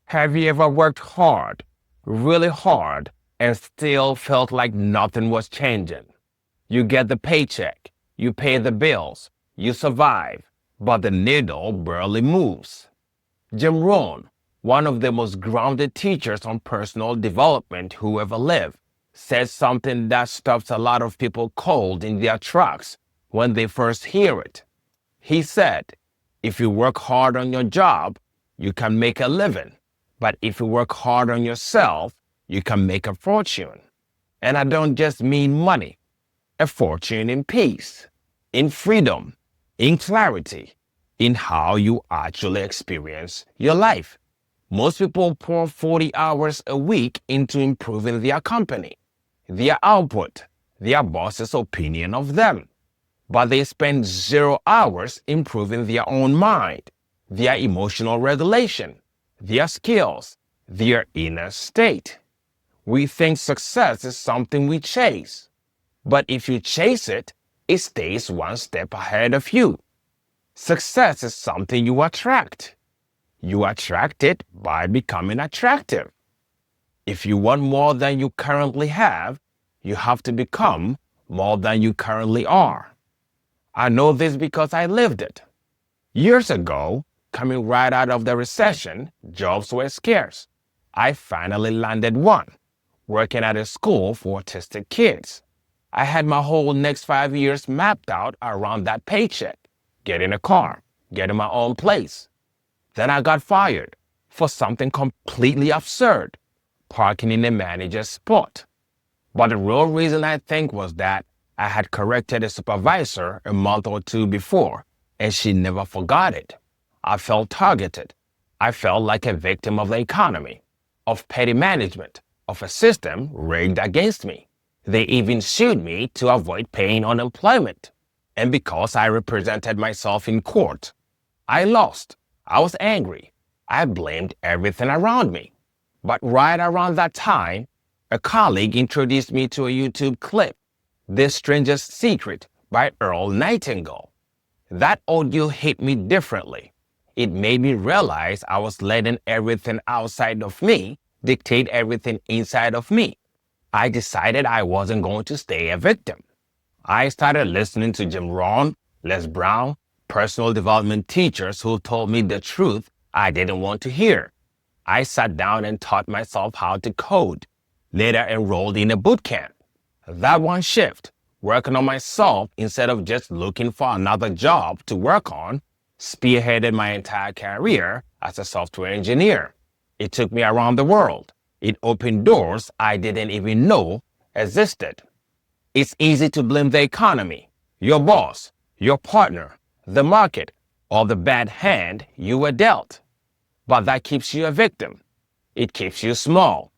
Have you ever worked hard, really hard, and still felt like nothing was changing? You get the paycheck, you pay the bills, you survive, but the needle barely moves. Jim Rohn, one of the most grounded teachers on personal development who ever lived, said something that stops a lot of people cold in their tracks when they first hear it. He said, if you work hard on your job, you can make a living. But if you work hard on yourself, you can make a fortune. And I don't just mean money, a fortune in peace, in freedom, in clarity, in how you actually experience your life. Most people pour 40 hours a week into improving their company, their output, their boss's opinion of them. But they spend 0 hours improving their own mind, their emotional regulation, their skills, their inner state. We think success is something we chase. But if you chase it, it stays one step ahead of you. Success is something you attract. You attract it by becoming attractive. If you want more than you currently have, you have to become more than you currently are. I know this because I lived it. Years ago, coming right out of the recession, jobs were scarce. I finally landed one, working at a school for autistic kids. I had my whole next 5 years mapped out around that paycheck, getting a car, getting my own place. Then I got fired for something completely absurd, parking in the manager's spot. But the real reason I think was that I had corrected a supervisor a month or two before, and she never forgot it. I felt targeted. I felt like a victim of the economy, of petty management, of a system rigged against me. They even sued me to avoid paying unemployment. And because I represented myself in court, I lost. I was angry. I blamed everything around me. But right around that time, a colleague introduced me to a YouTube clip, "The Strangest Secret" by Earl Nightingale. That audio hit me differently. It made me realize I was letting everything outside of me dictate everything inside of me. I decided I wasn't going to stay a victim. I started listening to Jim Rohn, Les Brown, personal development teachers who told me the truth I didn't want to hear. I sat down and taught myself how to code, later enrolled in a boot camp. That one shift, working on myself instead of just looking for another job to work on, spearheaded my entire career as a software engineer. It took me around the world. It opened doors I didn't even know existed. It's easy to blame the economy, your boss, your partner, the market, or the bad hand you were dealt. But that keeps you a victim. It keeps you small.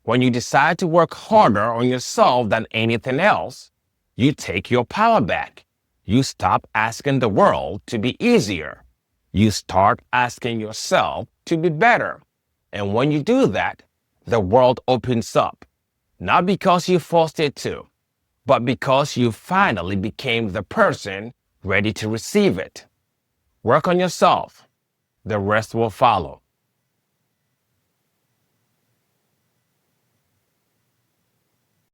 When you decide to work harder on yourself than anything else, you take your power back. You stop asking the world to be easier. You start asking yourself to be better. And when you do that, the world opens up. Not because you forced it to, but because you finally became the person ready to receive it. Work on yourself. The rest will follow.